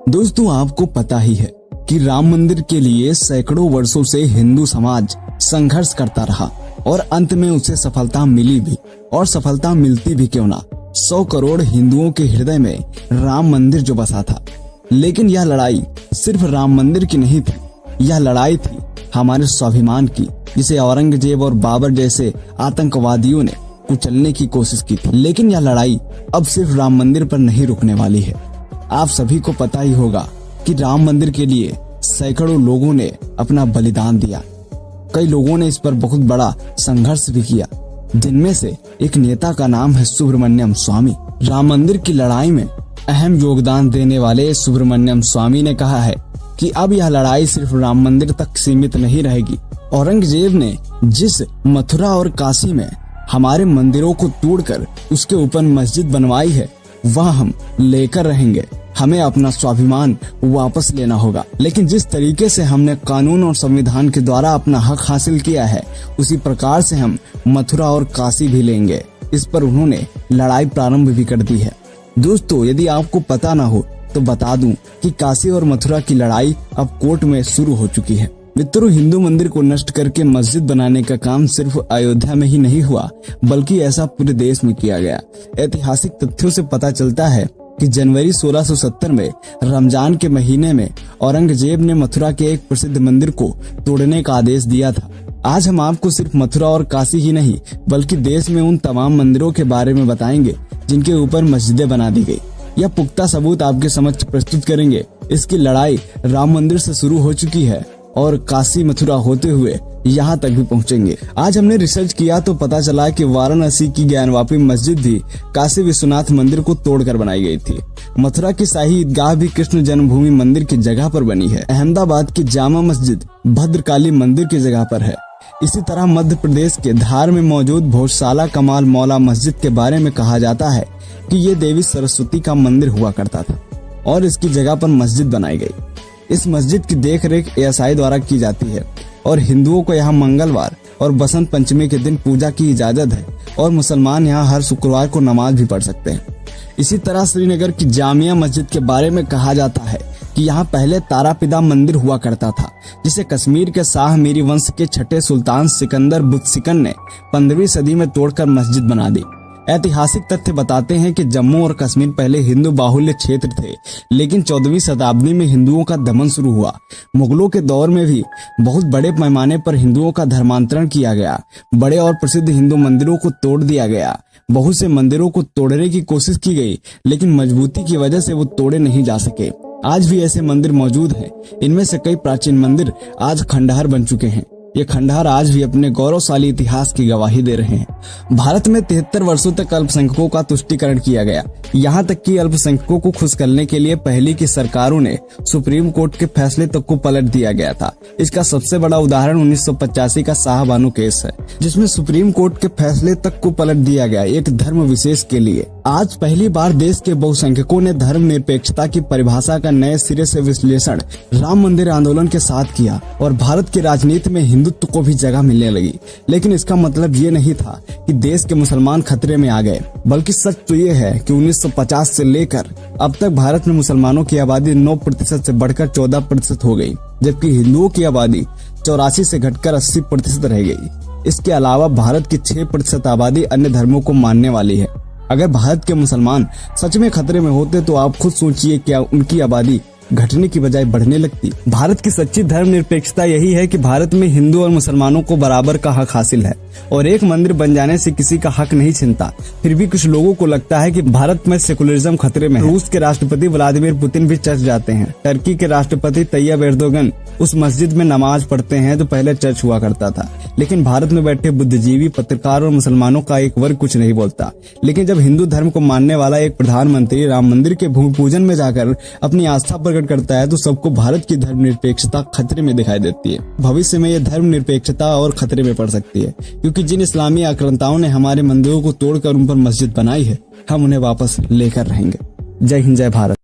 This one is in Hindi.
दोस्तों, आपको पता ही है कि राम मंदिर के लिए सैकड़ों वर्षों से हिंदू समाज संघर्ष करता रहा और अंत में उसे सफलता मिली भी। और सफलता मिलती भी क्यों ना, 100 करोड़ हिंदुओं के हृदय में राम मंदिर जो बसा था। लेकिन यह लड़ाई सिर्फ राम मंदिर की नहीं थी, यह लड़ाई थी हमारे स्वाभिमान की, जिसे औरंगजेब और बाबर जैसे आतंकवादियों ने कुचलने की कोशिश की थी। लेकिन यह लड़ाई अब सिर्फ राम मंदिर पर नहीं रुकने वाली है। आप सभी को पता ही होगा कि राम मंदिर के लिए सैकड़ों लोगों ने अपना बलिदान दिया। कई लोगों ने इस पर बहुत बड़ा संघर्ष भी किया, जिनमें से एक नेता का नाम है सुब्रमण्यम स्वामी। राम मंदिर की लड़ाई में अहम योगदान देने वाले सुब्रमण्यम स्वामी ने कहा है कि अब यह लड़ाई सिर्फ राम मंदिर तक सीमित नहीं रहेगी। औरंगजेब ने जिस मथुरा और काशी में हमारे मंदिरों को तोड़कर उसके ऊपर मस्जिद बनवाई है, वह हम लेकर रहेंगे। हमें अपना स्वाभिमान वापस लेना होगा। लेकिन जिस तरीके से हमने कानून और संविधान के द्वारा अपना हक हासिल किया है, उसी प्रकार से हम मथुरा और काशी भी लेंगे। इस पर उन्होंने लड़ाई प्रारंभ भी कर दी है। दोस्तों, यदि आपको पता ना हो तो बता दूं कि काशी और मथुरा की लड़ाई अब कोर्ट में शुरू हो चुकी है। मित्रों, हिंदू मंदिर को नष्ट करके मस्जिद बनाने का काम सिर्फ अयोध्या में ही नहीं हुआ, बल्कि ऐसा पूरे देश में किया गया। ऐतिहासिक तथ्यों से पता चलता है कि जनवरी 1670 में रमजान के महीने में औरंगजेब ने मथुरा के एक प्रसिद्ध मंदिर को तोड़ने का आदेश दिया था। आज हम आपको सिर्फ मथुरा और काशी ही नहीं, बल्कि देश में उन तमाम मंदिरों के बारे में बताएंगे जिनके ऊपर मस्जिदें बना दी गई। यह पुख्ता सबूत आपके समक्ष प्रस्तुत करेंगे। इसकी लड़ाई राम मंदिर से शुरू हो चुकी है और काशी मथुरा होते हुए यहाँ तक भी पहुँचेंगे। आज हमने रिसर्च किया तो पता चला कि वाराणसी की ज्ञानवापी मस्जिद भी काशी विश्वनाथ मंदिर को तोड़कर बनाई गई थी। मथुरा की शाही ईदगाह भी कृष्ण जन्मभूमि मंदिर की जगह पर बनी है। अहमदाबाद की जामा मस्जिद भद्रकाली मंदिर की जगह पर है। इसी तरह मध्य प्रदेश के धार में मौजूद भोजशाला कमाल मौला मस्जिद के बारे में कहा जाता है कि ये देवी सरस्वती का मंदिर हुआ करता था और इसकी जगह पर मस्जिद बनाई गई। इस मस्जिद की देखरेख एएसआई द्वारा की जाती है और हिंदुओं को यहाँ मंगलवार और बसंत पंचमी के दिन पूजा की इजाजत है और मुसलमान यहाँ हर शुक्रवार को नमाज भी पढ़ सकते हैं। इसी तरह श्रीनगर की जामिया मस्जिद के बारे में कहा जाता है कि यहाँ पहले तारापिदा मंदिर हुआ करता था, जिसे कश्मीर के शाह मीरी वंश के छठे सुल्तान सिकंदर बुतसिकन ने 15वीं सदी में तोड़कर मस्जिद बना दी। ऐतिहासिक तथ्य बताते हैं कि जम्मू और कश्मीर पहले हिंदू बाहुल्य क्षेत्र थे, लेकिन 14वीं शताब्दी में हिंदुओं का दमन शुरू हुआ। मुगलों के दौर में भी बहुत बड़े पैमाने पर हिंदुओं का धर्मांतरण किया गया। बड़े और प्रसिद्ध हिंदू मंदिरों को तोड़ दिया गया। बहुत से मंदिरों को तोड़ने की कोशिश की गई, लेकिन मजबूती की वजह से वो तोड़े नहीं जा सके। आज भी ऐसे मंदिर मौजूद हैं। इनमें से कई प्राचीन मंदिर आज खंडहर बन चुके हैं। ये खंडहर आज भी अपने गौरवशाली इतिहास की गवाही दे रहे हैं। भारत में 73 वर्षों तक अल्पसंख्यकों का तुष्टीकरण किया गया। यहाँ तक कि अल्पसंख्यकों को खुश करने के लिए पहले की सरकारों ने सुप्रीम कोर्ट के फैसले तक को पलट दिया गया था। इसका सबसे बड़ा उदाहरण 1985 का शाहबानो केस है, जिसमें सुप्रीम कोर्ट के फैसले तक को पलट दिया गया एक धर्म विशेष के लिए। आज पहली बार देश के बहुसंख्यकों ने धर्मनिरपेक्षता की परिभाषा का नए सिरे से विश्लेषण राम मंदिर आंदोलन के साथ किया और भारत की राजनीति में हिंदुत्व को भी जगह मिलने लगी। लेकिन इसका मतलब ये नहीं था कि देश के मुसलमान खतरे में आ गए, बल्कि सच तो ये है कि 1950 से लेकर अब तक भारत में मुसलमानों की आबादी 9% से बढ़कर 14% हो गई, जबकि हिंदुओं की आबादी 84 से घटकर 80% रह गई। इसके अलावा भारत की 6% आबादी अन्य धर्मों को मानने वाली है। अगर भारत के मुसलमान सच में खतरे में होते तो आप खुद सोचिए, क्या उनकी आबादी घटने की बजाय बढ़ने लगती। भारत की सच्ची धर्मनिरपेक्षता यही है कि भारत में हिंदू और मुसलमानों को बराबर का हक हासिल है और एक मंदिर बन जाने से किसी का हक नहीं छिनता। फिर भी कुछ लोगों को लगता है कि भारत में सेकुलरिज्म खतरे में है। रूस के राष्ट्रपति व्लादिमीर पुतिन भी चर्च जाते हैं। टर्की के राष्ट्रपति तैयब एर्दोगन उस मस्जिद में नमाज पढ़ते हैं तो पहले चर्च हुआ करता था। लेकिन भारत में बैठे बुद्धिजीवी, पत्रकार और मुसलमानों का एक वर्ग कुछ नहीं बोलता। लेकिन जब हिंदू धर्म को मानने वाला एक प्रधानमंत्री राम मंदिर के भूमि पूजन में जाकर अपनी आस्था प्रकट करता है तो सबको भारत की धर्मनिरपेक्षता खतरे में दिखाई देती है। भविष्य में यह धर्मनिरपेक्षता और खतरे में पड़ सकती है, क्योंकि जिन इस्लामी आक्रांताओं ने हमारे मंदिरों को तोड़कर उन पर मस्जिद बनाई है, हम उन्हें वापस लेकर रहेंगे। जय हिंद, जय भारत।